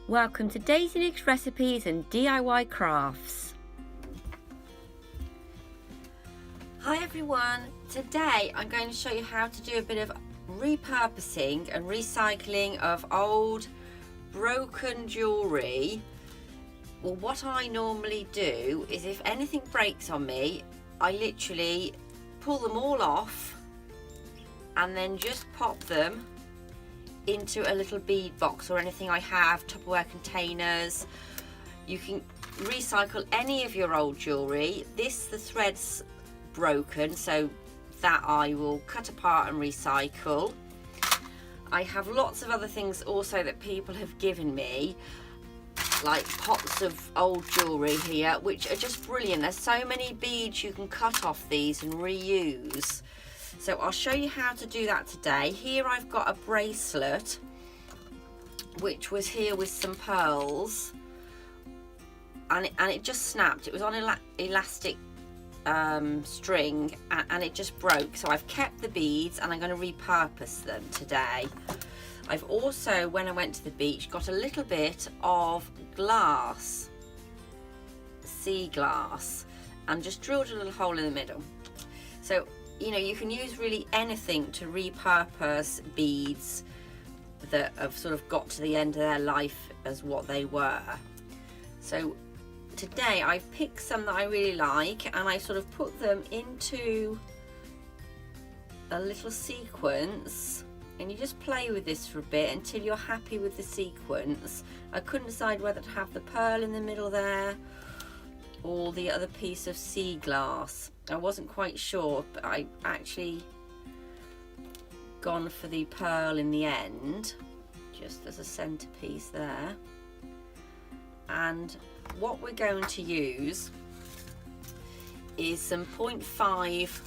Welcome to Daisy Nick's Recipes and DIY Crafts. Hi everyone, today I'm going to show you how to do a bit of repurposing and recycling of old broken jewellery. Well, what I normally do is if anything breaks on me, I literally pull them all off and then just pop them into a little bead box or anything I have, Tupperware containers. You can recycle any of your old jewellery. The thread's broken, so that I will cut apart and recycle. I have lots of other things also that people have given me, like pots of old jewellery here, which are just brilliant. There's so many beads you can cut off these and reuse. So I'll show you how to do that today. Here I've got a bracelet, which was here with some pearls, and it just snapped. It was on elastic string, and it just broke. So I've kept the beads and I'm going to repurpose them today. I've also, when I went to the beach, got a little bit of glass, sea glass, and just drilled a little hole in the middle. So you know, you can use really anything to repurpose beads that have sort of got to the end of their life as what they were. So today I've picked some that I really like and I sort of put them into a little sequence, and you just play with this for a bit until you're happy with the sequence. I couldn't decide whether to have the pearl in the middle there or the other piece of sea glass. I wasn't quite sure, but I actually gone for the pearl in the end, just as a centerpiece there. And what we're going to use is some 0.5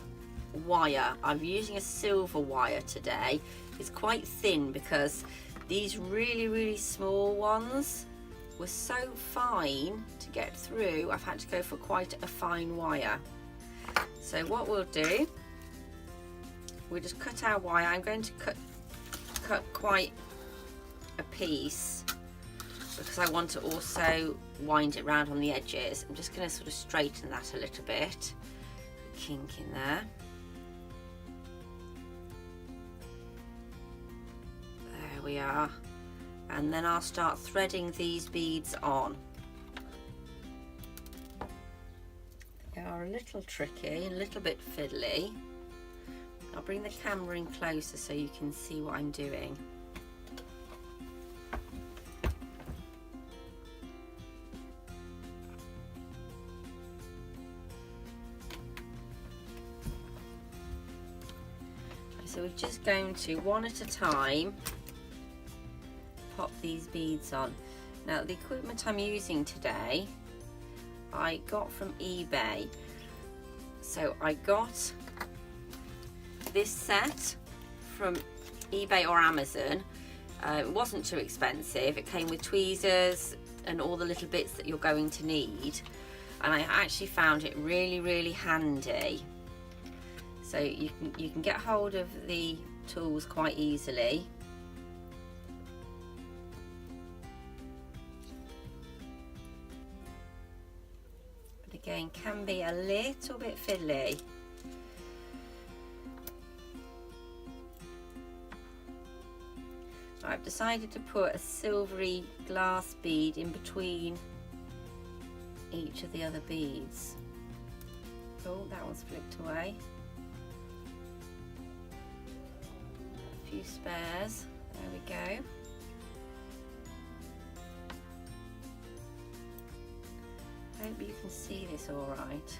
wire. I'm using a silver wire today. It's quite thin because these really small ones were so fine to get through. I've had to go for quite a fine wire. So what we'll do, we'll just cut our wire. I'm going to cut quite a piece because I want to also wind it round on the edges. I'm just going to sort of straighten that a little bit. Kink in there. There we are. And then I'll start threading these beads on. They are a little tricky, a little bit fiddly. I'll bring the camera in closer so you can see what I'm doing. So we're just going to, one at a time, pop these beads on. Now the equipment I'm using today I got from eBay. So I got this set from eBay or Amazon. It wasn't too expensive. It came with tweezers and all the little bits that you're going to need, and I actually found it really handy. So you can get hold of the tools quite easily. Again, can be a little bit fiddly. So I've decided to put a silvery glass bead in between each of the other beads. Oh, that one's flipped away. A few spares. There we go. I hope you can see this all right.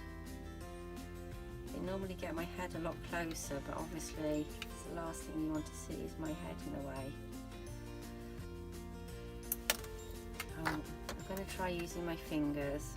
I normally get my head a lot closer, but obviously it's the last thing you want to see is my head in the way. I'm going to try using my fingers.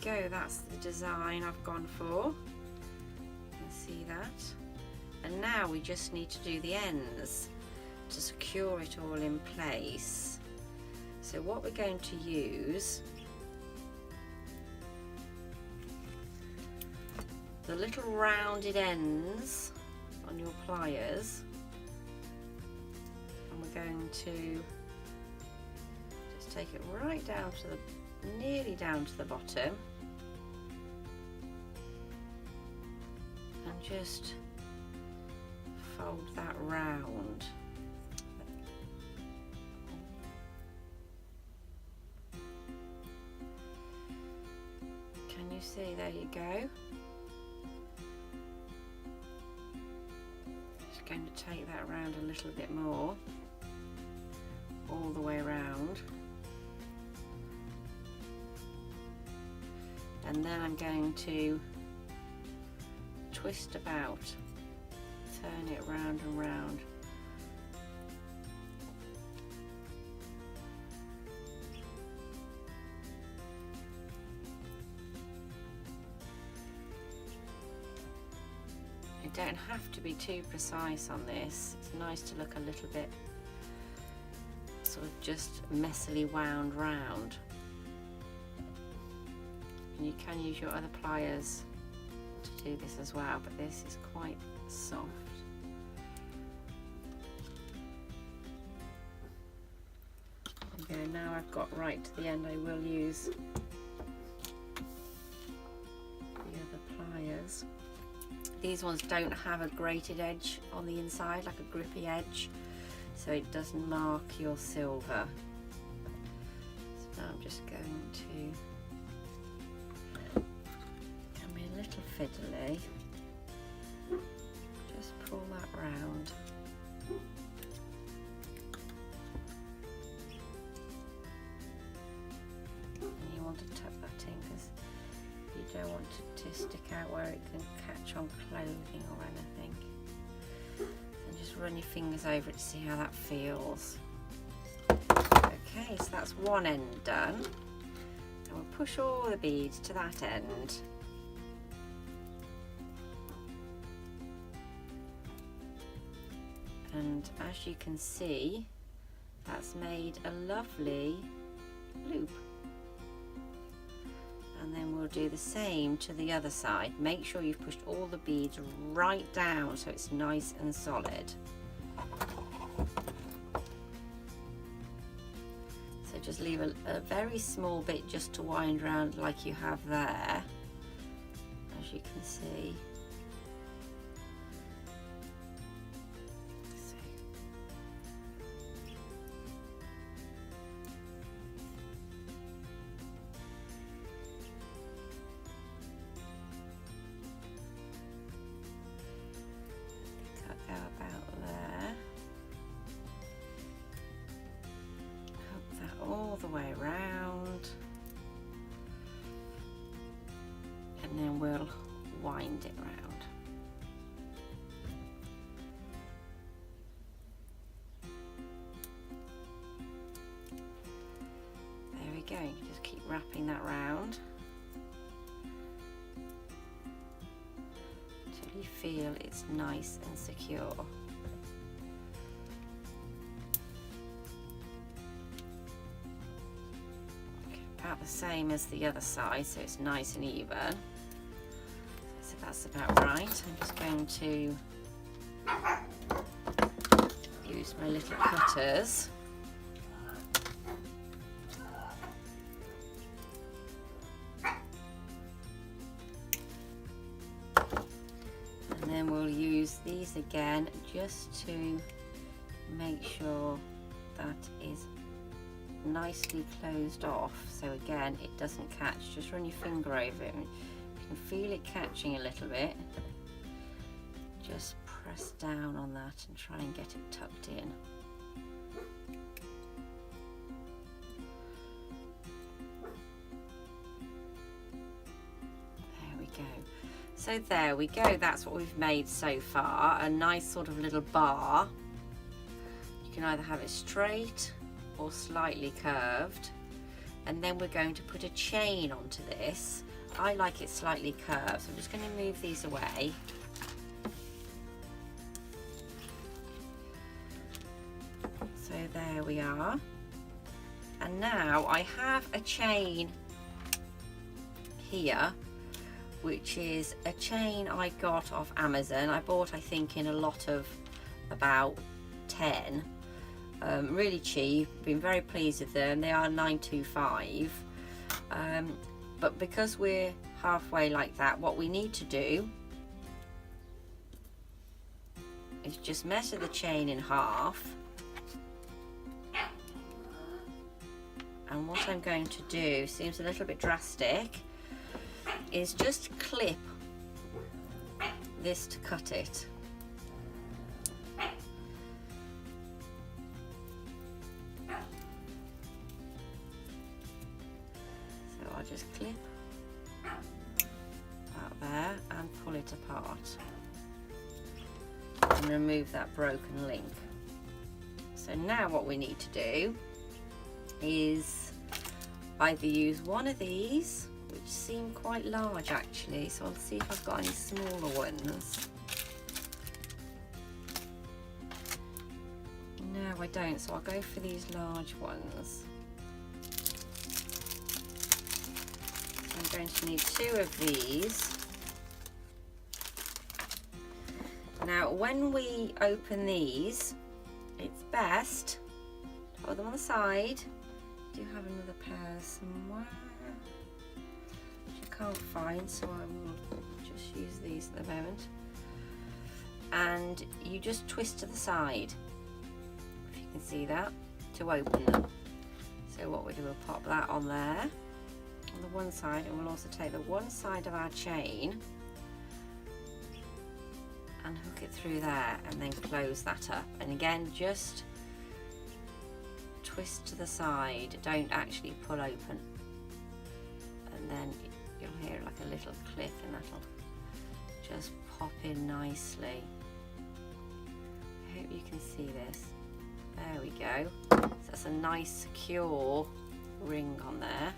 go, that's the design I've gone for. You can see that. And now we just need to do the ends to secure it all in place. So what we're going to use, the little rounded ends on your pliers, and we're going to just take it right down to the, nearly down to the bottom, and just fold that round. Can you see? There you go. Just going to take that around a little bit more, all the way around, and then I'm going to twist about, turn it round and round. You don't have to be too precise on this. It's nice to look a little bit sort of just messily wound round. And you can use your other pliers to do this as well, but this is quite soft. Okay, now I've got right to the end, I will use the other pliers. These ones don't have a grated edge on the inside, like a grippy edge, so it doesn't mark your silver. So now I'm just going to, can be a little fiddly, just pull that round. And you want to tuck that in because you don't want it to stick out where it can catch on clothing or anything. And just run your fingers over it to see how that feels. Okay, so that's one end done. And we'll push all the beads to that end. And as you can see, that's made a lovely loop. And then we'll do the same to the other side. Make sure you've pushed all the beads right down so it's nice and solid. So just leave a very small bit just to wind around like you have there, as you can see. All the way around, and then we'll wind it round. There we go. You can just keep wrapping that round until you feel it's nice and secure. About the same as the other side, so it's nice and even. So that's about right. I'm just going to use my little cutters. And then we'll use these again just to make sure that is nicely closed off, so again it doesn't catch. Just run your finger over it, and you can feel it catching a little bit. Just press down on that and try and get it tucked in. There we go. So there we go, that's what we've made so far, a nice sort of little bar. You can either have it straight or slightly curved, and then we're going to put a chain onto this, I like it slightly curved, so I'm just going to move these away. So there we are. And now I have a chain here, which is a chain I got off Amazon. I bought, I think, in a lot of about 10. Really cheap, been very pleased with them. They are $9.25. But because we're halfway like that, what we need to do is just measure the chain in half. And what I'm going to do, seems a little bit drastic, is just clip this to cut it. So I'll just clip that there and pull it apart and remove that broken link. So now what we need to do is either use one of these, which seem quite large actually, so I'll see if I've got any smaller ones. No, I don't, so I'll go for these large ones. So I'm going to need 2 of these. Now when we open these, it's best to hold them on the side. I do have another pair somewhere which I can't find, so I will just use these at the moment. And you just twist to the side, if you can see that, to open them. So what we do, we'll pop that on there on the one side, and we'll also take the one side of our chain and hook it through there and then close that up. And again, just twist to the side, don't actually pull open, and then you'll hear like a little click and that'll just pop in nicely. I hope you can see this. There we go. So that's a nice secure ring on there.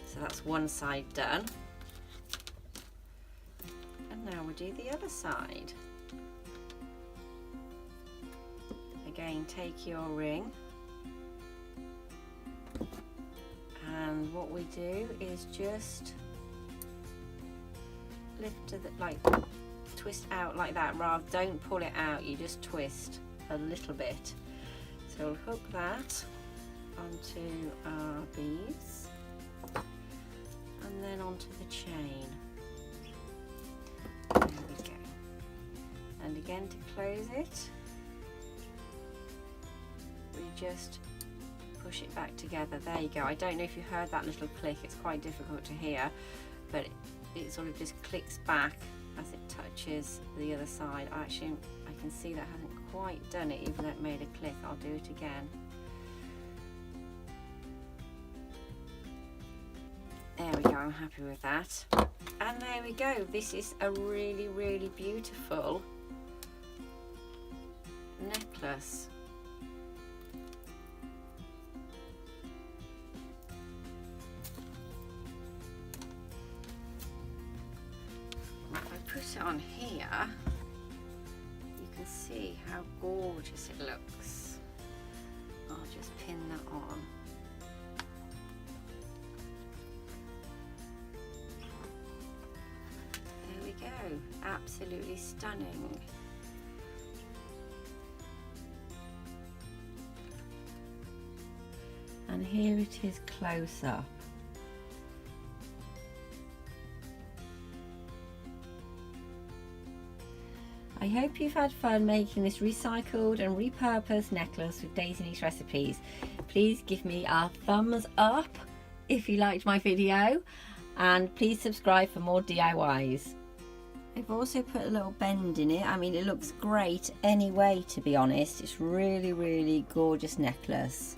So that's one side done. And now we'll do the other side. Again, take your ring, and what we do is just lift to the, like, twist out like that. Rather, don't pull it out, you just twist a little bit. So we'll hook that onto our beads and then onto the chain. There we go. And again, to close it, we just push it back together. There you go. I don't know if you heard that little click, it's quite difficult to hear, but it sort of just clicks back as it touches the other side. Actually, I can see that hasn't quite done it, even though it made a click. I'll do it again. There we go, I'm happy with that. And there we go. This is a really, really beautiful necklace. If I put it on here, you can see how gorgeous it looks. I'll just pin that on. There we go, absolutely stunning. And here it is close up. I hope you've had fun making this recycled and repurposed necklace with Daisy Niche Recipes. Please give me a thumbs up if you liked my video, and please subscribe for more DIYs. I've also put a little bend in it. I mean, it looks great anyway, to be honest. It's really, really gorgeous necklace.